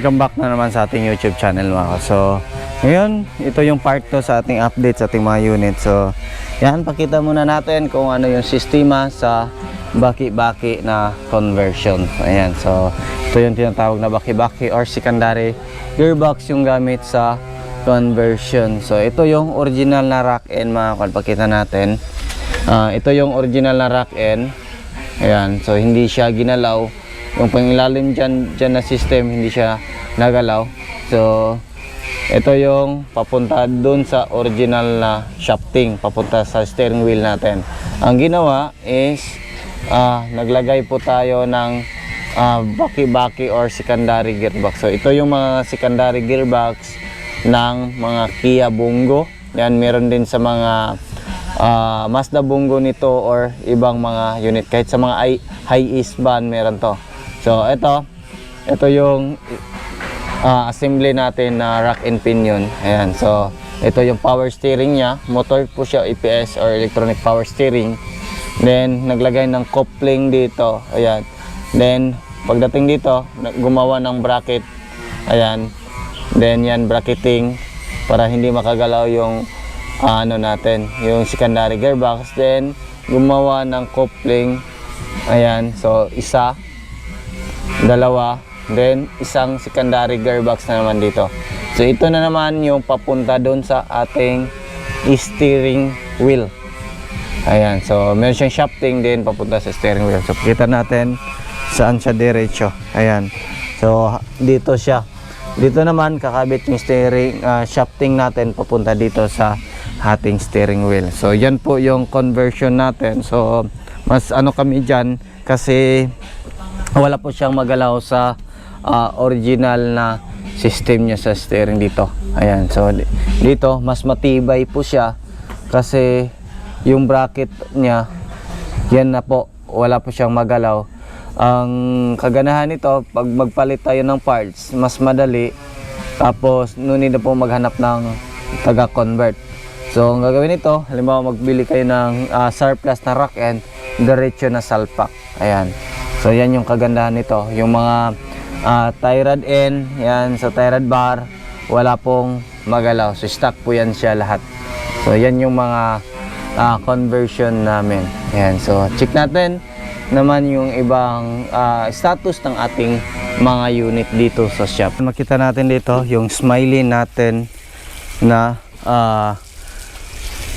welcome back na naman sa ating YouTube channel mga. So, ngayon, ito yung part 2 sa ating update sa ating mga unit. So, yan, pakita muna natin kung ano yung sistema sa baki-baki na conversion. Ayan, so, ito yung tinatawag na baki-baki or secondary gearbox yung gamit sa conversion. So, ito yung original na rack end mga kwan. Pakita natin. Ito yung original na rack end. Ayan, so, hindi siya ginalaw. Yung pangilalim dyan na system, hindi siya nagalaw. So, ito yung papunta dun sa original na shafting, papunta sa steering wheel natin. Ang ginawa is, naglagay po tayo ng baki-baki or secondary gearbox. So, ito yung mga secondary gearbox ng mga Kia Bongo. Yan, meron din sa mga Mazda Bongo nito or ibang mga unit. Kahit sa mga high-east van, meron to. So, ito yung assembly natin na rack and pinion. Ayan, so, ito yung power steering niya. Motor po siya, EPS or electronic power steering. Then, naglagay ng coupling dito. Ayan. Then, pagdating dito, gumawa ng bracket. Ayan. Then, yan, bracketing para hindi makagalaw yung natin, yung secondary gearbox. Then, gumawa ng coupling. Ayan, so, isa, dalawa, then isang secondary gearbox na naman dito. So ito na naman yung papunta doon sa ating steering wheel. Ayan, so meron siyang shafting din papunta sa steering wheel. So kita natin saan siya diretso. Ayan, so dito siya. Dito naman kakabit yung steering shafting natin papunta dito sa ating steering wheel. So yan po yung conversion natin. So mas kami dyan kasi wala po siyang magalaw sa original na system niya sa steering dito. Ayan, so dito mas matibay po siya kasi yung bracket niya yan na po, wala po siyang magalaw. Ang kaganahan nito, pag magpalit tayo ng parts, mas madali, tapos nunid na po maghanap ng taga-convert. So ang gagawin nito, halimbawa magbili kayo ng surplus na rack end, diretso na salpak. Ayan. So yan yung kagandahan nito, yung mga tie rod end, yan sa tie rod bar, wala pong magalaw. So stock po yan siya lahat. So yan yung mga conversion namin. Yan, so check natin naman yung ibang status ng ating mga unit dito sa shop. Makita natin dito yung smiley natin na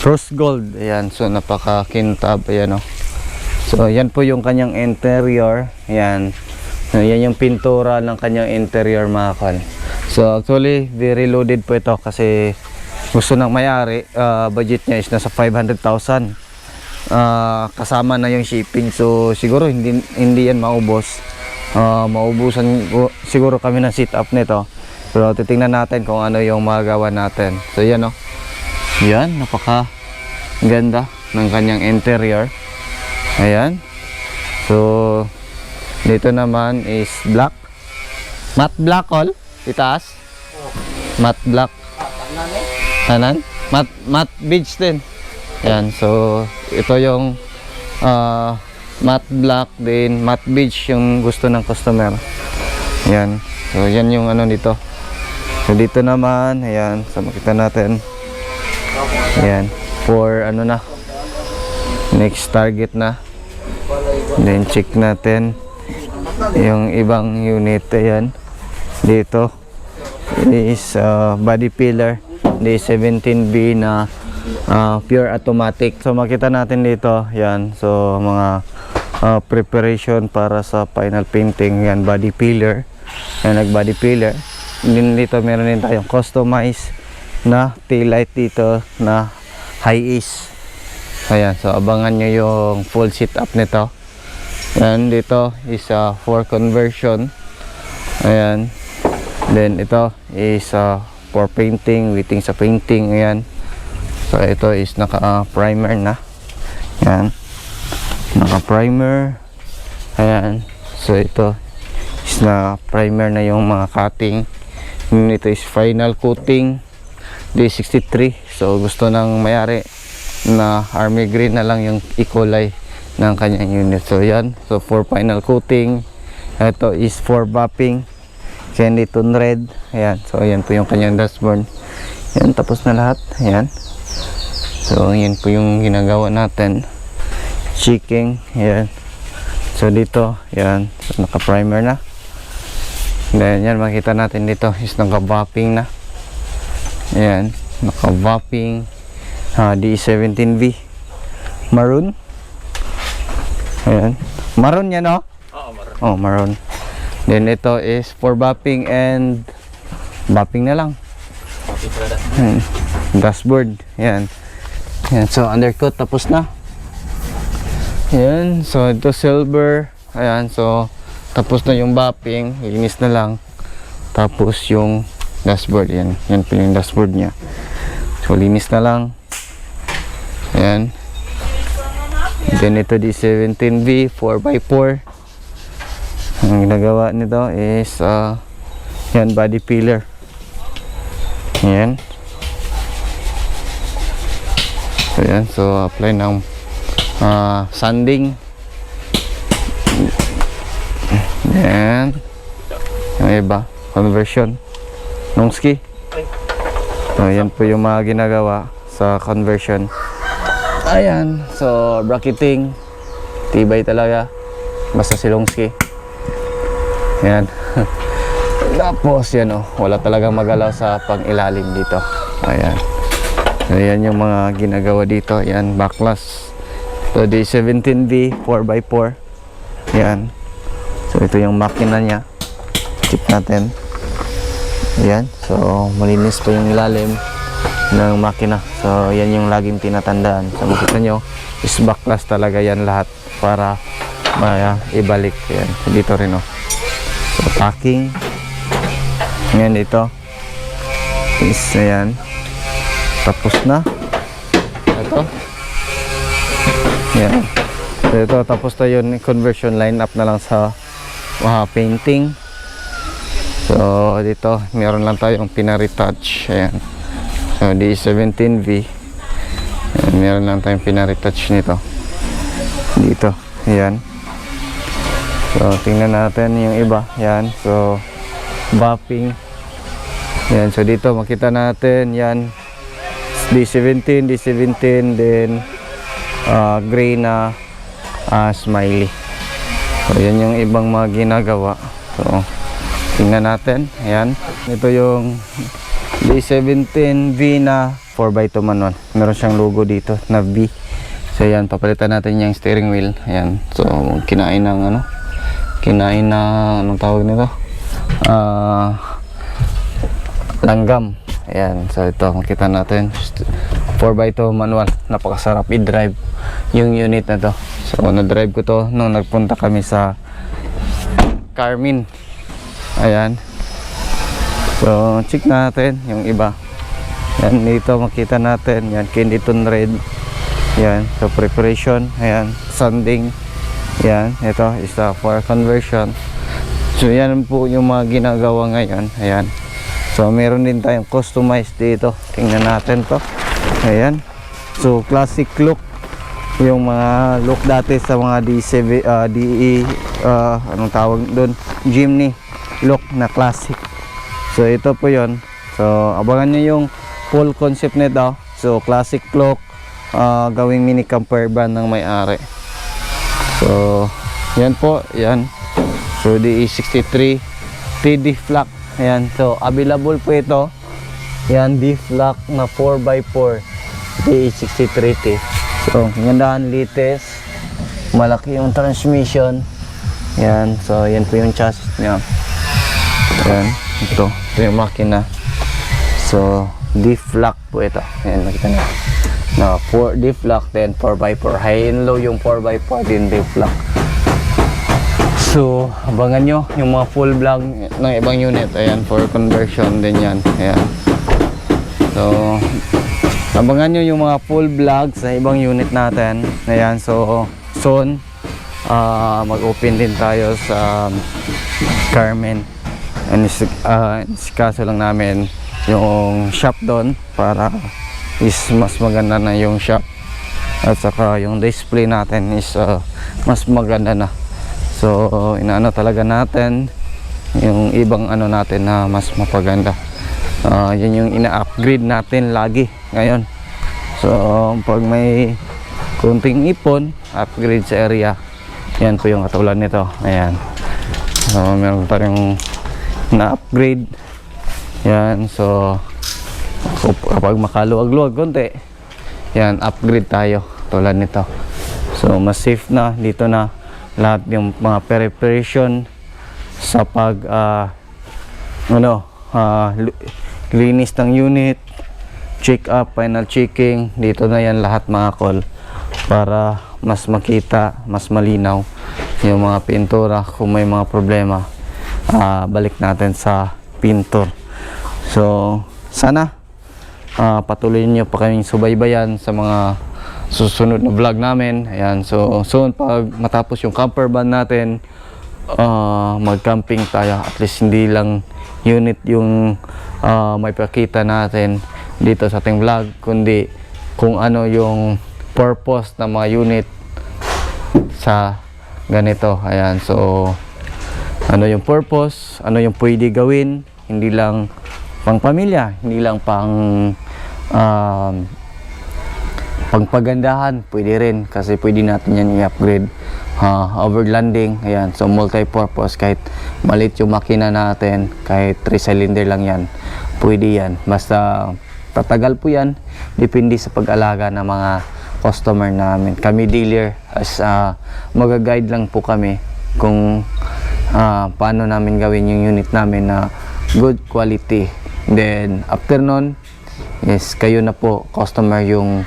rose gold. Ayan, so napaka-kintab. Ayan, oh. So, yan po yung kanyang interior. Yan. So, yan yung pintura ng kanyang interior mga kan. So, actually, very loaded po ito kasi gusto ng may-ari. Budget niya is nasa 500,000. Kasama na yung shipping. So, siguro hindi yan maubos. Maubusan siguro kami ng sit-up nito. Pero, titingnan natin kung ano yung magawa natin. So, yan o. Yan, napaka ganda ng kanyang interior. Ayan. So, dito naman is black. Matte black all. Itaas. Matte black. Tanan? Matte beige din. Ayan. So, ito yung matte black din. Matte beige yung gusto ng customer. Ayan. So, yan yung dito. So, dito naman. Ayan. So, makita natin. Ayan. For na. Next target na. Then check natin yung ibang unit. Ayan, dito is body pillar D17B na pure automatic. So makita natin dito yan, so mga preparation para sa final painting. Yan, body pillar. Yan, nag body pillar. Din dito meron din tayong customized na tail light dito na high-east. Ayan, so abangan nyo yung full setup nito. Ayan, dito is for conversion. Ayan. Then ito is for painting, waiting sa painting. Ayan. So ito is naka-primer na. Ayan. Naka-primer. Ayan. So ito is na-primer na yung mga cutting. Ito is final coating D63. So gusto ng may-ari na army green na lang yung ikulay ng kanyang unit. So yan, so for final coating, ito is for buffing. Kenditon Red. Ayan, so ayan po yung kanyang dashboard. Ayan, tapos na lahat. Ayan. So ayan po yung ginagawa natin. Checking. Ayan. So dito, ayan, so, naka-primer na. Then yan, makita natin dito is naka-vapping na. Ayan, naka-vapping D17V maroon. Ayan, maroon yan, no? Oo, maroon. Oh, maroon. Then ito is for vapping and vapping na lang. Vapping pala dashboard. Dashboard. Ayan. Ayan, so undercoat tapos na. Ayan, so ito silver. Ayan, so tapos na yung vapping, linis na lang. Tapos yung dashboard, yan po yung dashboard niya. So linis na lang. Ayan. Then ito D17V 4x4. Ang ginagawa nito is yan, body filler. Ayan. So yan, so apply ng sanding. Then yung iba, conversion Nongski. So yan po yung mga ginagawa sa conversion. Ayan, so bracketing tibay talaga, basta si Longski. Ayan. Tapos yan, oh, wala talagang magalaw sa pang-ilalim dito. Ayan. So yan yung mga ginagawa dito. Ayan, backlash. So D17V 4x4. Ayan. So ito yung makina niya. Check natin. Ayan. So malinis pa yung ilalim ng makina. So yan yung laging tinatandaan. So makita nyo is backlash talaga yan lahat para ibalik. Ayan. So dito rin, oh. So packing. Ayan dito. Is ayan. Tapos na. Ito. Ayan. So ito tapos na yun. Conversion line up na lang sa painting. So dito meron lang tayong pina-retouch. Ayan. So D17V. Ayan, meron lang tayong pina-retouch nito. Dito. Ayan. So tingnan natin yung iba. Ayan. So vapping. Ayan. So dito makita natin yan. D17, then gray na smiley. So yan yung ibang mga ginagawa. So tingnan natin. Ayan. Ito yung D17V na 4x2 manual. Meron siyang logo dito na V. So ayan, papalitan natin yung steering wheel. Ayan. So kinain ng anong tawag nito? Langgam. Ayan. So ito makita natin 4x2 manual. Napakasarap i-drive yung unit na to. So na-drive ko to nung nagpunta kami sa Carmen. Ayan. So check natin yung iba. Yan, dito makita natin yan, Kenditon Red. Yan, so preparation. Ayan, sanding. Yan, ito is for conversion. So yan po yung mga ginagawa ngayon. Ayan. So meron din tayong customized dito. Tingnan natin to. Ayan. So classic look. Yung mga look dati sa mga anong tawag doon? Jimny look na classic. So ito po yon. So abangan nyo yung full concept nito. So classic look, gawing mini camper van ng may-ari. So yan po, yan. So DE63 TD Flock. Ayan, so available po ito. Yan, D-Flock na 4x4 DE63T. So gandahan latest, malaki yung transmission. Yan, so yan po yung chassis niya. Yan, ito yung makina. So D-Flock po ito. Ayan, makita nyo na 4 D-Flock, then 4x4 high and low yung 4x4 din D-Flock. So abangan nyo yung mga full vlog ng ibang unit. Ayan, for conversion din yan. Ayan. So abangan nyo yung mga full vlog sa ibang unit natin. Ayan, so soon mag-open din tayo sa Carmen. And kaso lang namin yung shop doon para is mas maganda na yung shop. At saka yung display natin is mas maganda na. So inaano talaga natin yung ibang ano natin na mas mapaganda. Yan yung ina-upgrade natin lagi ngayon. So pag may kunting ipon, upgrade sa area, yan po yung katulad nito. Ayan, so meron pa rin na-upgrade yan. So kapag makaluwag-luwag konti, yan, upgrade tayo tulad nito. So mas safe na dito na lahat yung mga preparation sa pag linis ng unit, check up, final checking, dito na yan lahat mga call, para mas makita, mas malinaw yung mga pintura. Kung may mga problema, balik natin sa pintor. So sana patuloy nyo pa kaming subaybayan sa mga susunod na vlog namin. Ayan, so soon pag matapos yung camper van natin, mag camping tayo. At least hindi lang unit yung may pakita natin dito sa ating vlog, kundi kung ano yung purpose ng mga unit sa ganito. Ayan, so ano yung purpose, ano yung pwede gawin, hindi lang pang pamilya, hindi lang pang pagpagandahan, pwede rin kasi pwede natin yan i-upgrade. Overlanding, ayan, so multi-purpose. Kahit maliit yung makina natin, kahit 3 cylinder lang yan, pwede yan, basta tatagal po yan, depende sa pag-alaga ng mga customer namin. Kami dealer, as mag-guide lang po kami kung paano namin gawin yung unit namin na good quality. Then after nun is kayo na po customer yung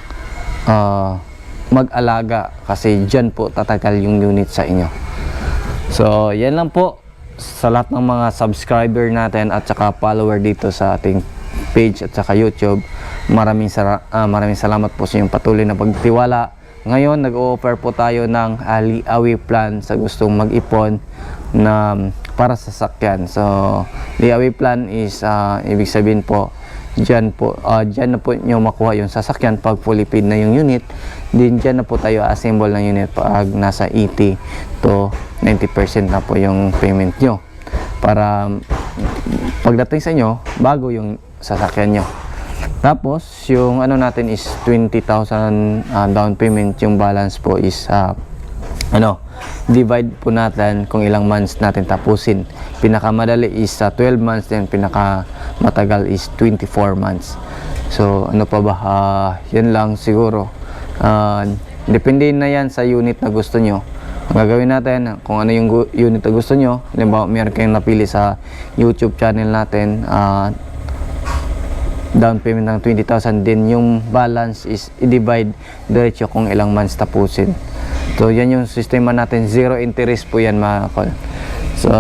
mag-alaga, kasi dyan po tatagal yung unit sa inyo. So yan lang po sa lahat ng mga subscriber natin at saka follower dito sa ating page at saka YouTube. Maraming salamat po sa inyong patuloy na pagtiwala. Ngayon nag-o-offer po tayo ng liawi plan sa gustong mag-ipon na para sa sasakyan. So liawi plan is ibig sabihin po dyan na po nyo makuha yung sasakyan pag fully paid na yung unit. Din dyan na po tayo assemble ng unit pag nasa 80 to 90% na po yung payment nyo, para pagdating sa inyo bago yung sasakyan nyo. Tapos yung ano natin is 20,000 down payment. Yung balance po is divide po natin kung ilang months natin tapusin. Pinakamadali is 12 months, then pinakamatagal is 24 months. So ano pa ba, yan lang siguro. Depende na yan sa unit na gusto nyo. Ang gagawin natin, kung ano yung unit na gusto nyo, halimbawa meron kayong napili sa YouTube channel natin, down payment ng 20,000, din yung balance is i-divide diretso kung ilang months tapusin. So yan yung sistema natin, zero interest po yan mga kol. So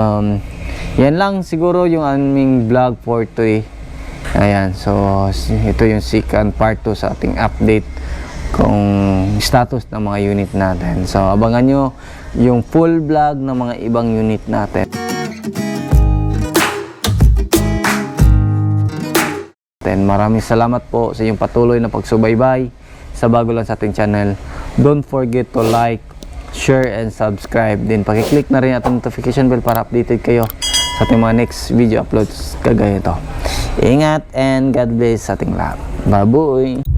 yan lang siguro yung aming vlog for today. Ayan, so ito yung second part 2 sa ating update kung status ng mga unit natin. So abangan nyo yung full vlog ng mga ibang unit natin. Maraming salamat po sa inyong patuloy na pagsubaybay. Sa bago lang sa ating channel, don't forget to like, share, and subscribe. Din pakiclick na rin ang notification bell para updated kayo sa ating mga next video uploads kagaya ito. Ingat and God bless sa ating lahat. Babuy!